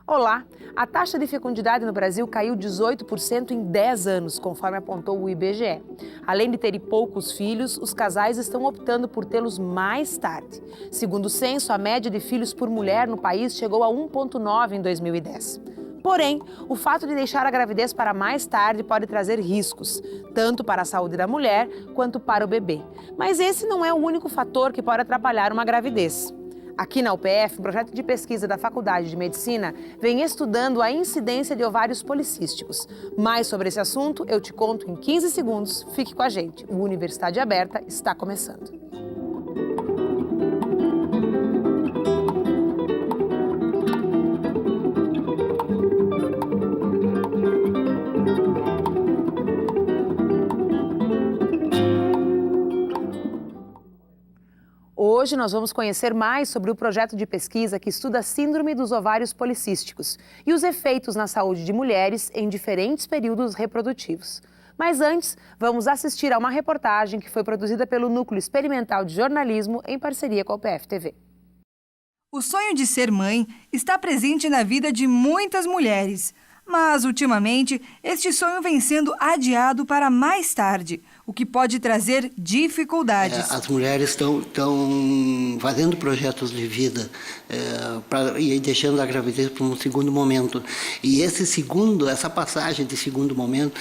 Olá! A taxa de fecundidade no Brasil caiu 18% em 10 anos, conforme apontou o IBGE. Além de terem poucos filhos, os casais estão optando por tê-los mais tarde. Segundo o censo, a média de filhos por mulher no país chegou a 1,9 em 2010. Porém, o fato de deixar a gravidez para mais tarde pode trazer riscos, tanto para a saúde da mulher quanto para o bebê. Mas esse não é o único fator que pode atrapalhar uma gravidez. Aqui na UPF, um projeto de pesquisa da Faculdade de Medicina vem estudando a incidência de ovários policísticos. Mais sobre esse assunto eu te conto em 15 segundos. Fique com a gente. O Universidade Aberta está começando. Hoje nós vamos conhecer mais sobre o projeto de pesquisa que estuda a síndrome dos ovários policísticos e os efeitos na saúde de mulheres em diferentes períodos reprodutivos. Mas antes, vamos assistir a uma reportagem que foi produzida pelo Núcleo Experimental de Jornalismo em parceria com a UPF TV. O sonho de ser mãe está presente na vida de muitas mulheres, mas ultimamente este sonho vem sendo adiado para mais tarde, o que pode trazer dificuldades. As mulheres estão fazendo projetos de vida e deixando a gravidez para um segundo momento. E essa passagem de segundo momento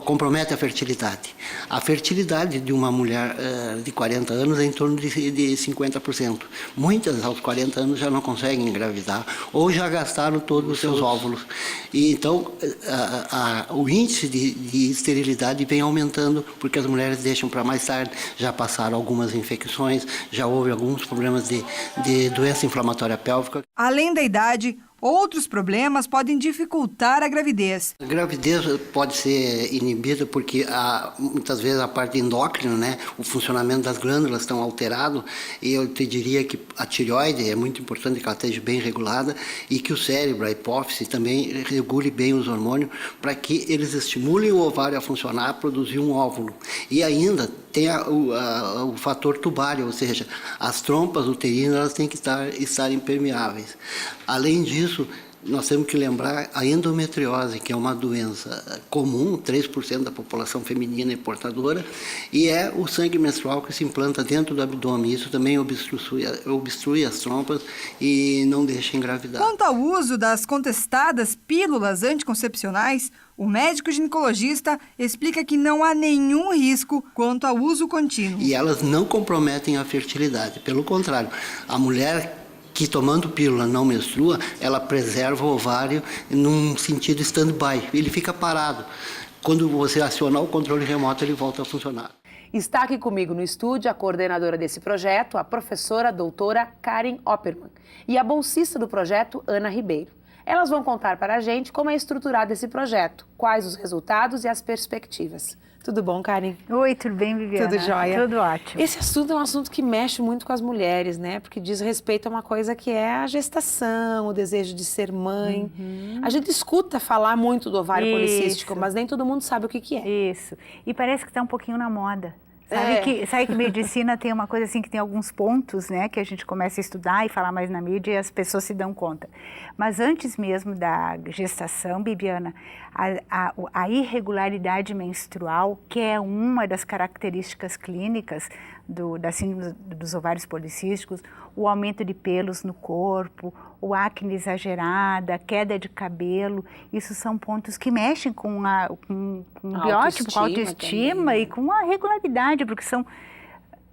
compromete a fertilidade. A fertilidade de uma mulher de 40 anos é em torno de 50%. Muitas aos 40 anos já não conseguem engravidar ou já gastaram todos os seus óvulos. E então o índice de esterilidade vem aumentando porque as mulheres deixam para mais tarde, já passaram algumas infecções, já houve alguns problemas de doença inflamatória pélvica. Além da idade, outros problemas podem dificultar a gravidez. A gravidez pode ser inibida porque muitas vezes a parte endócrina, né, o funcionamento das glândulas estão alterado, e eu te diria que a tireoide é muito importante que ela esteja bem regulada e que o cérebro, a hipófise, também regule bem os hormônios para que eles estimulem o ovário a funcionar, a produzir um óvulo. E ainda tem o fator tubário, ou seja, as trompas uterinas elas têm que estar impermeáveis. Além disso, nós temos que lembrar a endometriose, que é uma doença comum, 3% da população feminina é portadora, e é o sangue menstrual que se implanta dentro do abdômen. Isso também obstrui as trompas e não deixa engravidar. Quanto ao uso das contestadas pílulas anticoncepcionais, o médico ginecologista explica que não há nenhum risco quanto ao uso contínuo. E elas não comprometem a fertilidade. Pelo contrário, a mulher que tomando pílula não menstrua, ela preserva o ovário num sentido stand-by. Ele fica parado. Quando você acionar o controle remoto, ele volta a funcionar. Está aqui comigo no estúdio a coordenadora desse projeto, a professora doutora Karen Opperman, e a bolsista do projeto, Ana Ribeiro. Elas vão contar para a gente como é estruturado esse projeto, quais os resultados e as perspectivas. Tudo bom, Karen? Oi, tudo bem, Viviana? Tudo jóia? Tudo ótimo. Esse assunto é um assunto que mexe muito com as mulheres, né? Porque diz respeito a uma coisa que é a gestação, o desejo de ser mãe. A gente escuta falar muito do ovário policístico, mas nem todo mundo sabe o que é. Isso. E parece que está um pouquinho na moda. Sabe que medicina tem uma coisa assim, que tem alguns pontos, né, que a gente começa a estudar e falar mais na mídia e as pessoas se dão conta. Mas antes mesmo da gestação, Bibiana, a irregularidade menstrual, que é uma das características clínicas da síndrome dos ovários policísticos, o aumento de pelos no corpo, o acne exagerada, a queda de cabelo, isso são pontos que mexem com o biótipo, com a autoestima também, né? E com a regularidade, porque são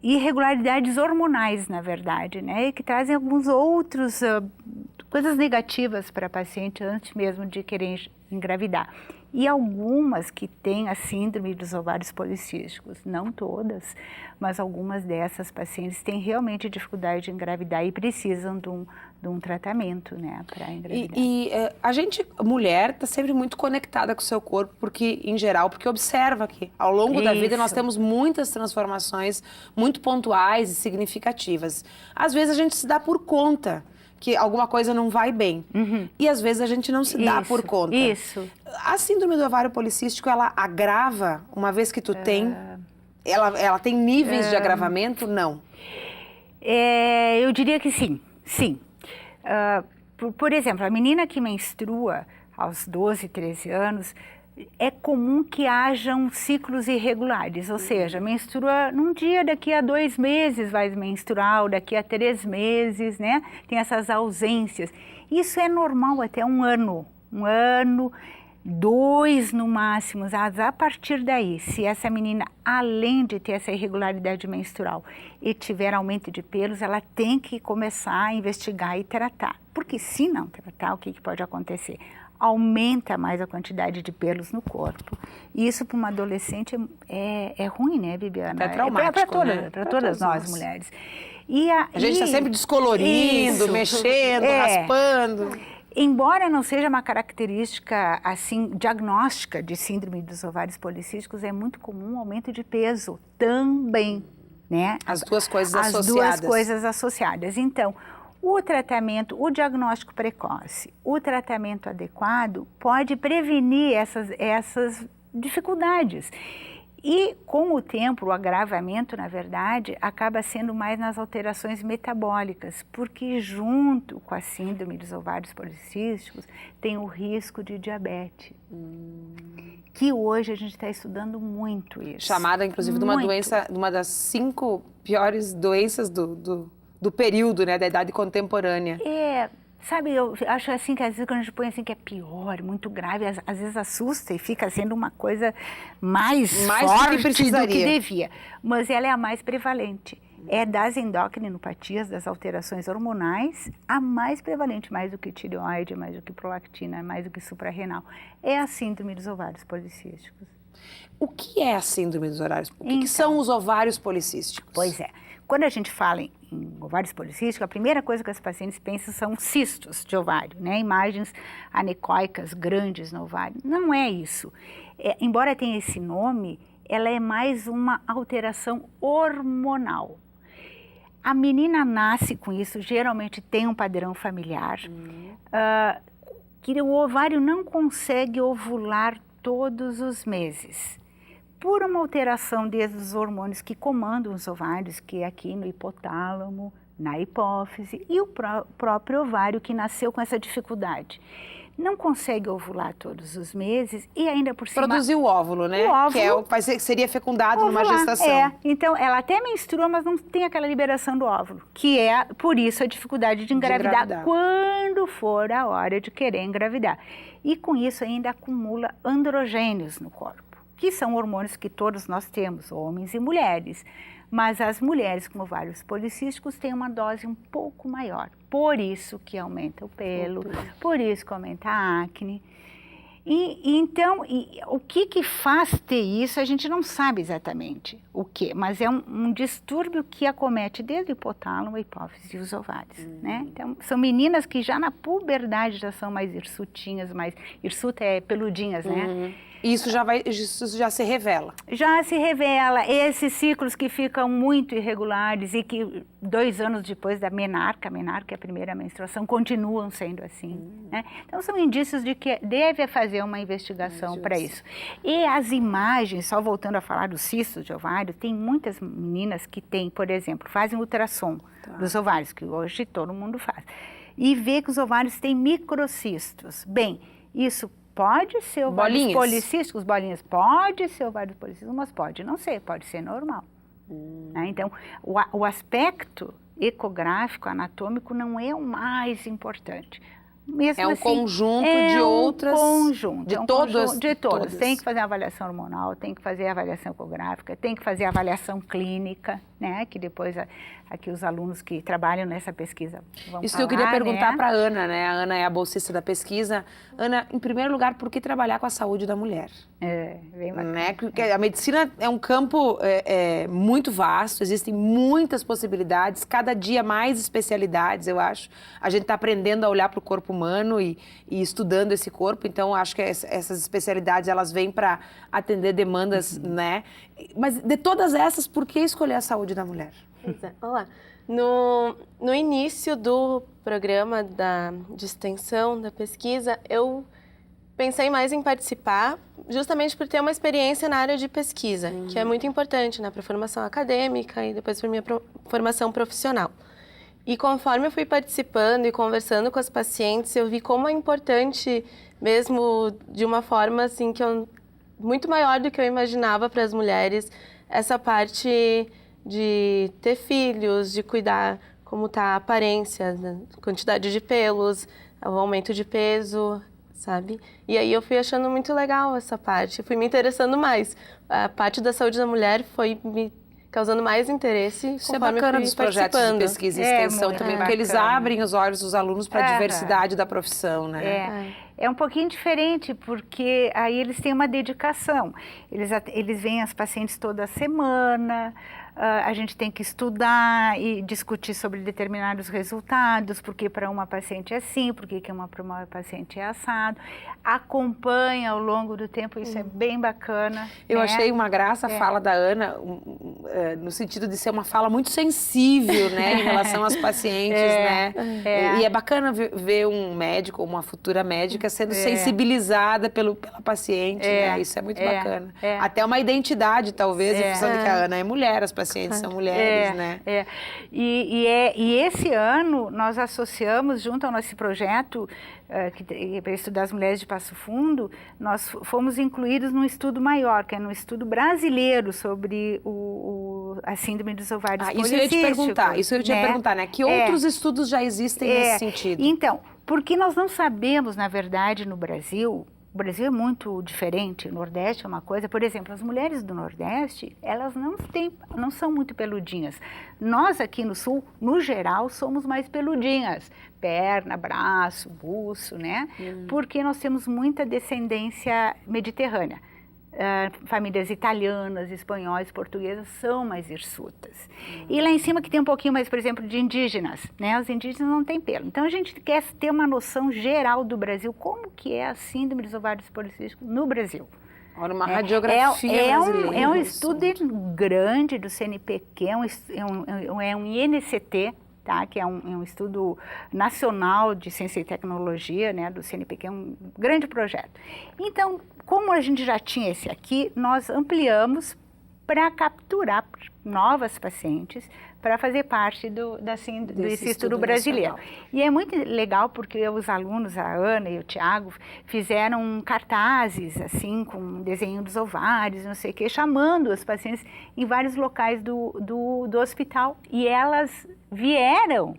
irregularidades hormonais, na verdade, né? E que trazem alguns outros coisas negativas para a paciente antes mesmo de querer engravidar. E algumas que têm a síndrome dos ovários policísticos, não todas, mas algumas dessas pacientes têm realmente dificuldade de engravidar e precisam de um tratamento, né, para engravidar. A gente, mulher, está sempre muito conectada com o seu corpo, porque, em geral, porque observa que ao longo da vida nós temos muitas transformações muito pontuais e significativas. Às vezes a gente se dá por conta que alguma coisa não vai bem. E às vezes a gente não se dá por conta. Isso. A síndrome do ovário policístico, ela agrava uma vez que tu tem? Ela tem níveis de agravamento? Não. Eu diria que sim, sim. Por exemplo, a menina que menstrua aos 12, 13 anos, é comum que hajam ciclos irregulares, ou seja, menstrua num dia, daqui a 2 meses vai menstruar, ou daqui a 3 meses, né? Tem essas ausências. Isso é normal até 1 ano, 2 no máximo. A partir daí, se essa menina, além de ter essa irregularidade menstrual e tiver aumento de pelos, ela tem que começar a investigar e tratar. Porque se não tratar, o que pode acontecer? Aumenta mais a quantidade de pelos no corpo. E isso para uma adolescente é ruim, né, Bibiana? É traumático, para todas nós, mulheres. A gente está sempre descolorindo, isso, mexendo, raspando. Embora não seja uma característica assim diagnóstica de síndrome dos ovários policísticos, é muito comum o aumento de peso também, né? As duas coisas associadas. As duas coisas associadas. Então, o tratamento, o diagnóstico precoce, o tratamento adequado pode prevenir essas dificuldades. E com o tempo, o agravamento, na verdade, acaba sendo mais nas alterações metabólicas, porque junto com a síndrome dos ovários policísticos tem o risco de diabetes, que hoje a gente está estudando muito isso. Chamada, inclusive, de uma doença, de uma das 5 piores doenças do período, né, da idade contemporânea. Sabe, eu acho assim que às vezes quando a gente põe assim que é pior, muito grave, às vezes assusta e fica sendo uma coisa mais forte do que devia. Mas ela é a mais prevalente. É das endocrinopatias, das alterações hormonais, a mais prevalente, mais do que tireoide, mais do que prolactina, mais do que suprarrenal. É a síndrome dos ovários policísticos. O que é a síndrome dos ovários? O que são os ovários policísticos? Pois é. Quando a gente fala em ovários policísticos, a primeira coisa que as pacientes pensam são cistos de ovário, né? Imagens anecoicas grandes no ovário. Não é isso. Embora tenha esse nome, ela é mais uma alteração hormonal. A menina nasce com isso, geralmente tem um padrão familiar, que o ovário não consegue ovular todos os meses, por uma alteração desses hormônios que comandam os ovários, que é aqui no hipotálamo, na hipófise, e o próprio ovário que nasceu com essa dificuldade. Não consegue ovular todos os meses e ainda por cima... Produzir o óvulo, né? O óvulo, que seria fecundado numa gestação. Então ela até menstrua, mas não tem aquela liberação do óvulo, que é, por isso, a dificuldade de engravidar quando for a hora de querer engravidar. E com isso ainda acumula androgênios no corpo, que são hormônios que todos nós temos, homens e mulheres. Mas as mulheres com ovários policísticos têm uma dose um pouco maior. Por isso que aumenta o pelo, por isso que aumenta a acne. Então, o que faz ter isso, a gente não sabe exatamente o que, mas é um distúrbio que acomete desde o hipotálamo, a hipófise e os ovários, né? Então, são meninas que já na puberdade já são mais hirsutinhas, hirsuta é peludinhas, né? Isso já se revela? Já se revela. Esses ciclos que ficam muito irregulares e que 2 anos depois da menarca é a primeira menstruação, continuam sendo assim. Né? Então, são indícios de que deve fazer uma investigação para isso. E as imagens, só voltando a falar dos cistos de ovário, tem muitas meninas que têm, por exemplo, fazem ultrassom dos ovários, que hoje todo mundo faz, e vê que os ovários têm microcistos. Bem, isso pode ser ovários policísticos, bolinhas, pode ser ovários policísticos, mas pode não ser, pode ser normal. Né? Então, o aspecto ecográfico, anatômico, não é o mais importante. Mesmo é um assim, conjunto de outras... De todas. Tem que fazer a avaliação hormonal, tem que fazer a avaliação ecográfica, tem que fazer a avaliação clínica, né? Que depois aqui os alunos que trabalham nessa pesquisa vão Isso falar, que eu queria perguntar, né? para a Ana, né? A Ana é a bolsista da pesquisa. Ana, em primeiro lugar, por que trabalhar com a saúde da mulher? Bem bacana. Né? Porque a medicina é um campo muito vasto, existem muitas possibilidades, cada dia mais especialidades, eu acho. A gente está aprendendo a olhar para o corpo humano e estudando esse corpo, então acho que essas especialidades elas vêm para atender demandas, né? Mas de todas essas, por que escolher a saúde da mulher? Olá. No início do programa de extensão da pesquisa, eu pensei mais em participar justamente por ter uma experiência na área de pesquisa, que é muito importante, né, para a formação acadêmica e depois para a minha formação profissional. E conforme eu fui participando e conversando com as pacientes, eu vi como é importante, mesmo de uma forma assim muito maior do que eu imaginava para as mulheres, essa parte de ter filhos, de cuidar como está a aparência, a quantidade de pelos, o aumento de peso, sabe? E aí eu fui achando muito legal essa parte, fui me interessando mais. A parte da saúde da mulher foi me causando mais interesse. Isso é bacana dos projetos de pesquisa e extensão também, porque eles abrem os olhos dos alunos para a diversidade da profissão, né? É um pouquinho diferente, porque aí eles têm uma dedicação. Eles veem as pacientes toda semana, a gente tem que estudar e discutir sobre determinados resultados, porque para uma paciente é assim, porque para uma paciente é assado. Acompanha ao longo do tempo, isso é bem bacana. Eu achei uma graça a fala da Ana, no sentido de ser uma fala muito sensível, né, em relação às pacientes, né? E é bacana ver um médico ou uma futura médica sendo sensibilizada pela paciente, né? Isso é muito bacana. Até uma identidade, talvez, em função de que a Ana é mulher, as pacientes são mulheres, né? E esse ano nós associamos, junto ao nosso projeto, para estudar as mulheres de Passo Fundo, nós fomos incluídos num estudo maior, que é no estudo brasileiro sobre a síndrome dos ovários policísticos. Isso eu ia te perguntar, né? Que outros estudos já existem nesse sentido? Então, porque nós não sabemos, na verdade, no Brasil... O Brasil é muito diferente, o Nordeste é uma coisa, por exemplo, as mulheres do Nordeste, elas não são muito peludinhas. Nós aqui no Sul, no geral, somos mais peludinhas, perna, braço, buço, né? Porque nós temos muita descendência mediterrânea. Famílias italianas, espanhóis, portuguesas são mais hirsutas. E lá em cima que tem um pouquinho mais, por exemplo, de indígenas, né? Os indígenas não têm pelo. Então a gente quer ter uma noção geral do Brasil, como que é a síndrome dos ovários policísticos no Brasil. Olha, uma radiografia brasileira. É um estudo grande do CNPq, é um INCT, tá? Que é um estudo nacional de ciência e tecnologia, né? Do CNPq, é um grande projeto. Então, como a gente já tinha esse aqui, nós ampliamos para capturar novas pacientes para fazer parte desse estudo brasileiro. Nacional. E é muito legal porque os alunos, a Ana e o Tiago, fizeram cartazes, assim, com desenho dos ovários, não sei o quê, chamando os pacientes em vários locais do hospital. E elas vieram,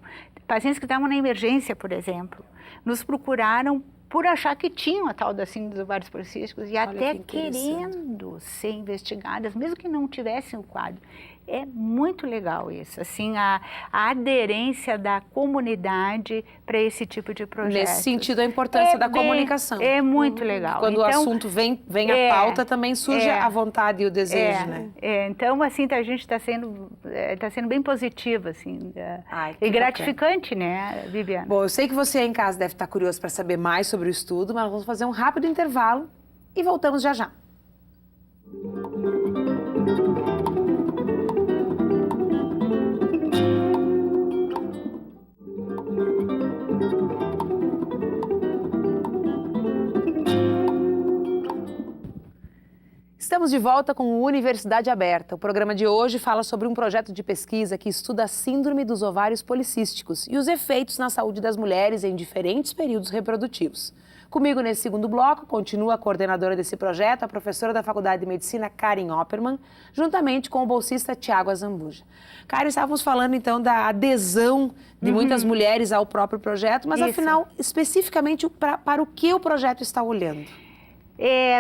pacientes que estavam na emergência, por exemplo, nos procuraram por achar que tinham a tal da síndrome dos ovários policísticos e até querendo ser investigadas, mesmo que não tivessem o quadro. É muito legal isso, assim, a aderência da comunidade para esse tipo de projeto. Nesse sentido, a importância da comunicação. É muito legal. Quando o assunto vem à pauta, também surge a vontade e o desejo, né? Então, assim, a gente está sendo bem positivo, assim, e gratificante, né, Viviana? Bom, eu sei que você aí em casa deve estar curioso para saber mais sobre o estudo, mas vamos fazer um rápido intervalo e voltamos já já. Estamos de volta com o Universidade Aberta. O programa de hoje fala sobre um projeto de pesquisa que estuda a síndrome dos ovários policísticos e os efeitos na saúde das mulheres em diferentes períodos reprodutivos. Comigo nesse segundo bloco continua a coordenadora desse projeto, a professora da Faculdade de Medicina, Karen Opperman, juntamente com o bolsista Tiago Azambuja. Karen, estávamos falando então da adesão de muitas mulheres ao próprio projeto, mas afinal, especificamente para o que o projeto está olhando?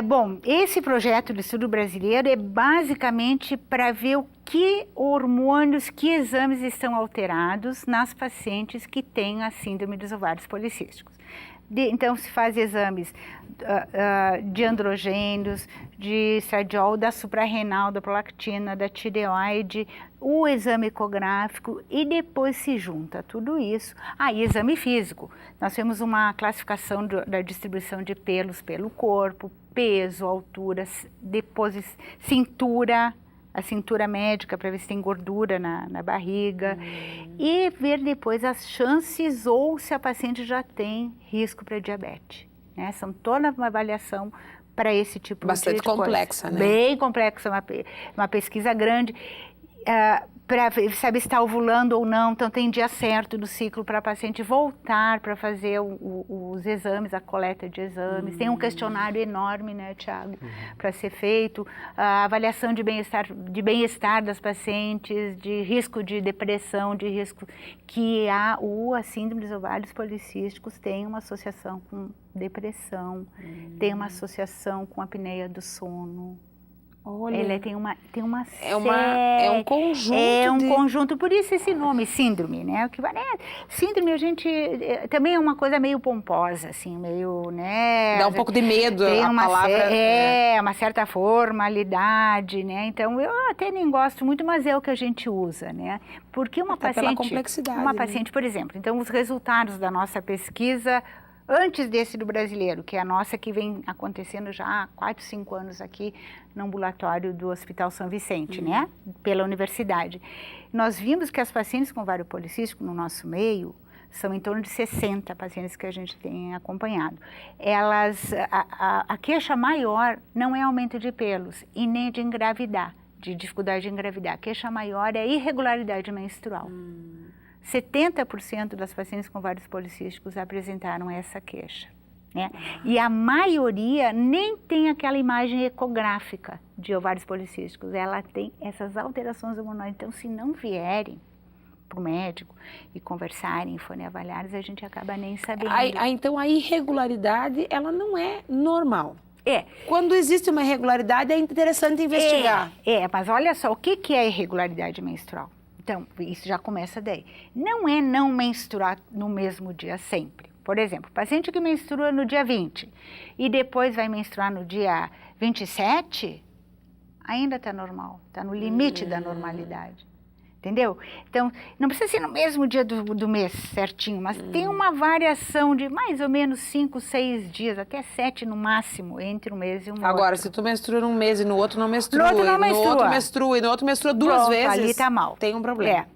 Bom, esse projeto do estudo brasileiro é basicamente para ver o que hormônios, que exames estão alterados nas pacientes que têm a síndrome dos ovários policísticos. Então, se faz exames de androgênios, de estradiol, da suprarrenal, da prolactina, da tireoide, o exame ecográfico e depois se junta tudo isso. E exame físico. Nós temos uma classificação da distribuição de pelos pelo corpo, peso, altura, depois cintura, a cintura médica para ver se tem gordura na barriga e ver depois as chances ou se a paciente já tem risco para diabetes. Né? São toda uma avaliação para esse tipo de coisa. Bastante complexa, né? Bem complexa, uma pesquisa grande. para saber se está ovulando ou não, então tem dia certo do ciclo para a paciente voltar para fazer os exames, a coleta de exames. Tem um questionário enorme, né, Tiago, para ser feito, a avaliação de bem-estar das pacientes, de risco de depressão, de risco que a síndrome dos ovários policísticos tem uma associação com depressão, tem uma associação com apneia do sono. Olha, Ela tem uma é um conjunto. É um conjunto, por isso esse nome, síndrome, né? O que síndrome, a gente também é uma coisa meio pomposa, assim, meio, né? Dá um pouco de medo tem a palavra. Uma certa formalidade, né? Então eu até nem gosto muito, mas é o que a gente usa, né? Porque uma Até paciente, pela complexidade, uma né? paciente, por exemplo, então os resultados da nossa pesquisa antes desse do brasileiro, que é a nossa que vem acontecendo já há 4, 5 anos aqui no ambulatório do Hospital São Vicente, né? Pela universidade. Nós vimos que as pacientes com ovário policístico no nosso meio são em torno de 60 pacientes que a gente tem acompanhado. A queixa maior não é aumento de pelos e nem de engravidar, de dificuldade de engravidar. A queixa maior é irregularidade menstrual. 70% das pacientes com ovários policísticos apresentaram essa queixa, né? E a maioria nem tem aquela imagem ecográfica de ovários policísticos, ela tem essas alterações hormonais. Então, se não vierem para o médico e conversarem, forem avaliados, a gente acaba nem sabendo. Então, a irregularidade, ela não é normal. É. Quando existe uma irregularidade, é interessante investigar. Mas olha só, o que é irregularidade menstrual? Então, isso já começa daí. Não é não menstruar no mesmo dia sempre. Por exemplo, paciente que menstrua no dia 20 e depois vai menstruar no dia 27, ainda está normal, está no limite da normalidade. Entendeu? Então, não precisa ser no mesmo dia do mês certinho, mas tem uma variação de mais ou menos 5, 6 dias, até 7 no máximo, entre um mês e um outro. Agora, se tu menstrua num mês e no outro não menstrua, no outro não e no outro menstrua duas Pronto, vezes, ali tá mal. Tem um problema.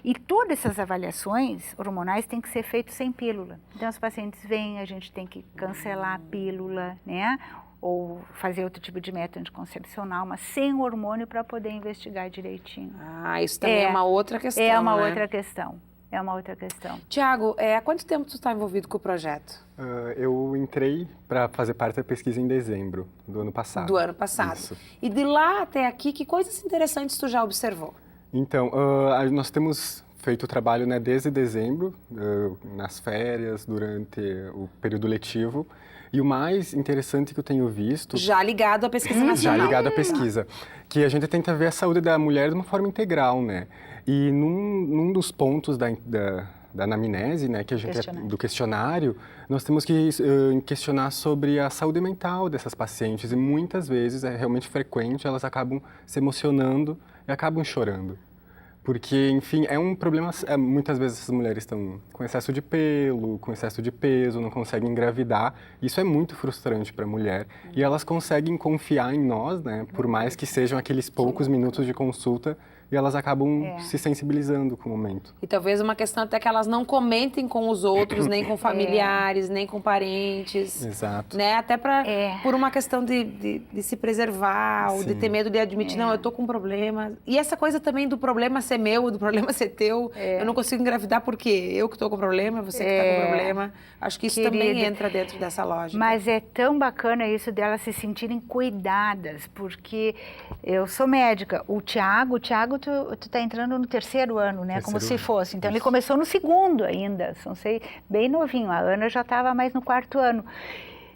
E todas essas avaliações hormonais têm que ser feitas sem pílula. Então, os pacientes vêm, a gente tem que cancelar a pílula, né? Ou fazer outro tipo de método anticoncepcional, mas sem hormônio para poder investigar direitinho. Isso também é uma outra questão, É uma né? outra questão. É uma outra questão. Tiago, há quanto tempo tu está envolvido com o projeto? Eu entrei para fazer parte da pesquisa em dezembro do ano passado. Do ano passado. Isso. E de lá até aqui, que coisas interessantes tu já observou? Então, nós temos feito o trabalho, né, desde dezembro, nas férias, durante o período letivo. E o mais interessante que eu tenho visto... Já ligado à pesquisa nacional. Já ligado à pesquisa. Que a gente tenta ver a saúde da mulher de uma forma integral, né? E num dos pontos da anamnese, né, que a gente do questionário, nós temos que questionar sobre a saúde mental dessas pacientes. E muitas vezes, é realmente frequente, elas acabam se emocionando e acabam chorando. Porque, enfim, é um problema, muitas vezes essas mulheres estão com excesso de pelo, com excesso de peso, não conseguem engravidar. Isso é muito frustrante para a mulher. E elas conseguem confiar em nós, né, por mais que sejam aqueles poucos minutos de consulta, e elas acabam se sensibilizando com o momento. E talvez uma questão até que elas não comentem com os outros, nem com familiares, nem com parentes. Exato. Né? Até por uma questão de se preservar, ou de ter medo de admitir, não, eu tô com um problema. E essa coisa também do problema ser meu, do problema ser teu, eu não consigo engravidar porque eu que tô com problema, você que tá com problema. Acho que isso também entra dentro dessa lógica. Mas é tão bacana isso delas se sentirem cuidadas, porque eu sou médica, o Tiago, tu tá entrando no 3º ano, né? Como se fosse. Então, ele começou no 2º ainda, não sei, bem novinho. A Ana já estava mais no 4º ano.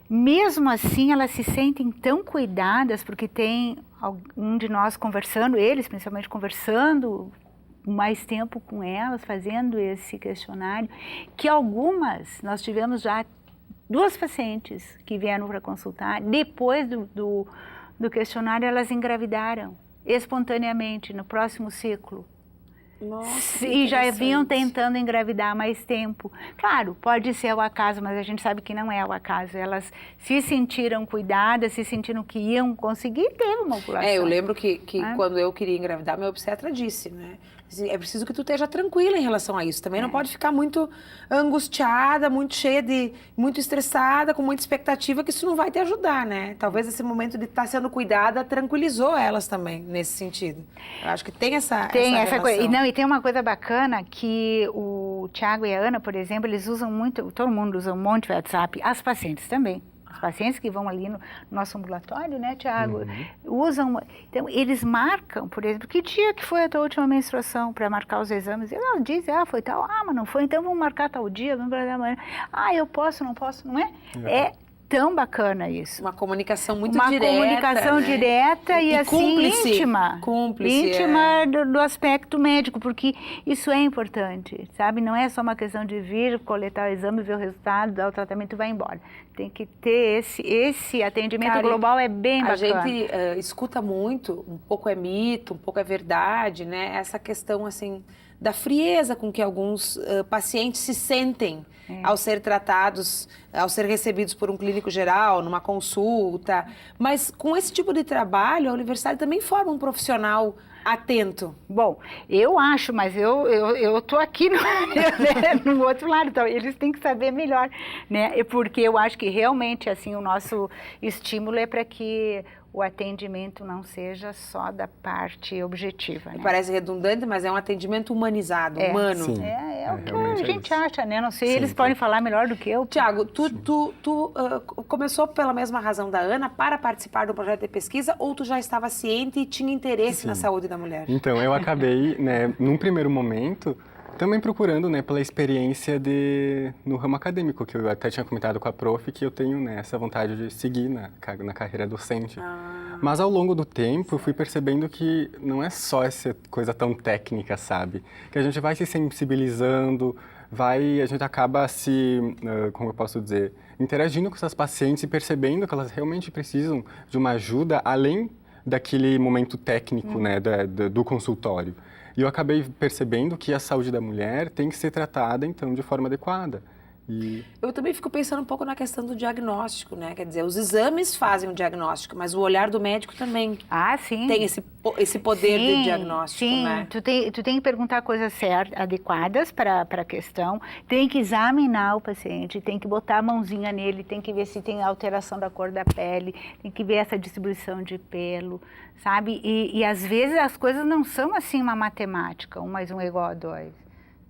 Mesmo assim, elas se sentem tão cuidadas, porque tem um de nós conversando, eles principalmente conversando mais tempo com elas, fazendo esse questionário, que algumas, nós tivemos já 2 pacientes que vieram para consultar, depois do questionário elas engravidaram espontaneamente no próximo ciclo. Nossa, e já vinham tentando engravidar há mais tempo. Claro, pode ser o acaso, mas a gente sabe que não é o acaso. Elas se sentiram cuidadas, se sentiram que iam conseguir ter uma ovulação. Eu lembro que quando eu queria engravidar, meu obstetra disse, né? É preciso que tu esteja tranquila em relação a isso. Também não pode ficar muito angustiada, muito muito estressada, com muita expectativa, que isso não vai te ajudar, né? Talvez esse momento de estar sendo cuidada tranquilizou elas também, nesse sentido. Eu acho que tem essa coisa. E tem uma coisa bacana que o Tiago e a Ana, por exemplo, eles usam muito, todo mundo usa um monte de WhatsApp, as pacientes também. Os pacientes que vão ali no nosso ambulatório, né, Tiago, usam... Então, eles marcam, por exemplo, que dia que foi a tua última menstruação para marcar os exames. Ela diz, foi tal, mas não foi, então vamos marcar tal dia, vamos para amanhã. Eu posso, não posso, não é? É tão bacana isso. Uma comunicação muito direta. Uma comunicação direta e assim, cúmplice. Íntima. Cúmplice, íntima do aspecto médico, porque isso é importante, sabe? Não é só uma questão de vir, coletar o exame, ver o resultado, dar o tratamento e vai embora. Tem que ter esse atendimento global, é bem bacana. A gente escuta muito, um pouco é mito, um pouco é verdade, né? Essa questão, assim, da frieza com que alguns pacientes se sentem ao ser tratados, ao ser recebidos por um clínico geral, numa consulta. Mas com esse tipo de trabalho, a universidade também forma um profissional atento. Bom, eu acho, mas eu tô aqui no outro lado, então eles têm que saber melhor, né? Porque eu acho que realmente, assim, o nosso estímulo é para que o atendimento não seja só da parte objetiva, né? Parece redundante, mas é um atendimento humanizado, humano. Sim. É o que a gente acha, né? Não sei, eles podem falar melhor do que eu. Tiago, tu começou pela mesma razão da Ana para participar do projeto de pesquisa, ou tu já estava ciente e tinha interesse na saúde da mulher? Então, eu acabei, né, num primeiro momento, também procurando, né, pela experiência no ramo acadêmico, que eu até tinha comentado com a prof, que eu tenho, né, essa vontade de seguir na carreira docente. Mas ao longo do tempo eu fui percebendo que não é só essa coisa tão técnica, sabe? Que a gente vai se sensibilizando, a gente acaba como eu posso dizer, interagindo com essas pacientes e percebendo que elas realmente precisam de uma ajuda além daquele momento técnico, né, do consultório. E eu acabei percebendo que a saúde da mulher tem que ser tratada, então, de forma adequada. Eu também fico pensando um pouco na questão do diagnóstico, né? Quer dizer, os exames fazem o diagnóstico, mas o olhar do médico também sim. tem esse poder de diagnóstico, né? Tu tem que perguntar coisas adequadas para a questão, tem que examinar o paciente, tem que botar a mãozinha nele, tem que ver se tem alteração da cor da pele, tem que ver essa distribuição de pelo, sabe? E às vezes as coisas não são assim uma matemática, 1 mais 1 é igual a 2.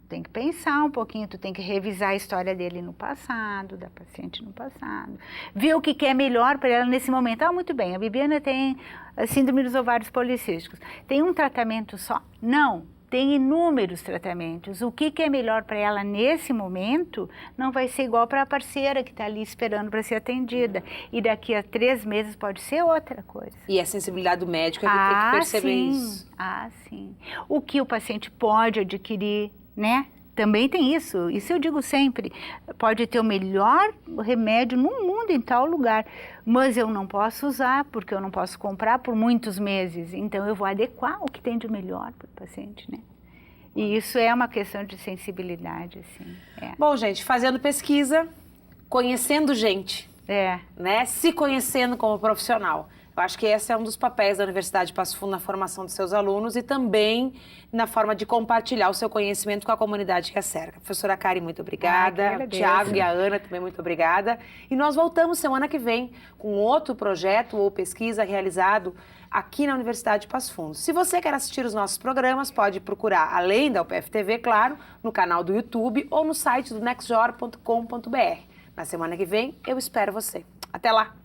Tem que pensar um pouquinho, tu tem que revisar a história dele no passado, da paciente no passado, ver o que é melhor para ela nesse momento. Muito bem, a Bibiana tem a síndrome dos ovários policísticos. Tem um tratamento só? Não, tem inúmeros tratamentos. O que é melhor para ela nesse momento não vai ser igual para a parceira que está ali esperando para ser atendida. E daqui a 3 meses pode ser outra coisa. E a sensibilidade do médico é que tem que perceber isso. Sim. O que o paciente pode adquirir, né? Também tem isso. Isso eu digo sempre. Pode ter o melhor remédio no mundo em tal lugar, mas eu não posso usar porque eu não posso comprar por muitos meses. Então eu vou adequar o que tem de melhor para o paciente, né? E isso é uma questão de sensibilidade, assim. Bom, gente, fazendo pesquisa, conhecendo gente, né? Se conhecendo como profissional. Eu acho que esse é um dos papéis da Universidade de Passo Fundo na formação dos seus alunos e também na forma de compartilhar o seu conhecimento com a comunidade que a cerca. Professora Karen, muito obrigada. Tiago e a Ana, também muito obrigada. E nós voltamos semana que vem com outro projeto ou pesquisa realizado aqui na Universidade de Passo Fundo. Se você quer assistir os nossos programas, pode procurar, além da UPF TV, claro, no canal do YouTube ou no site do nextjor.com.br. Na semana que vem, eu espero você. Até lá!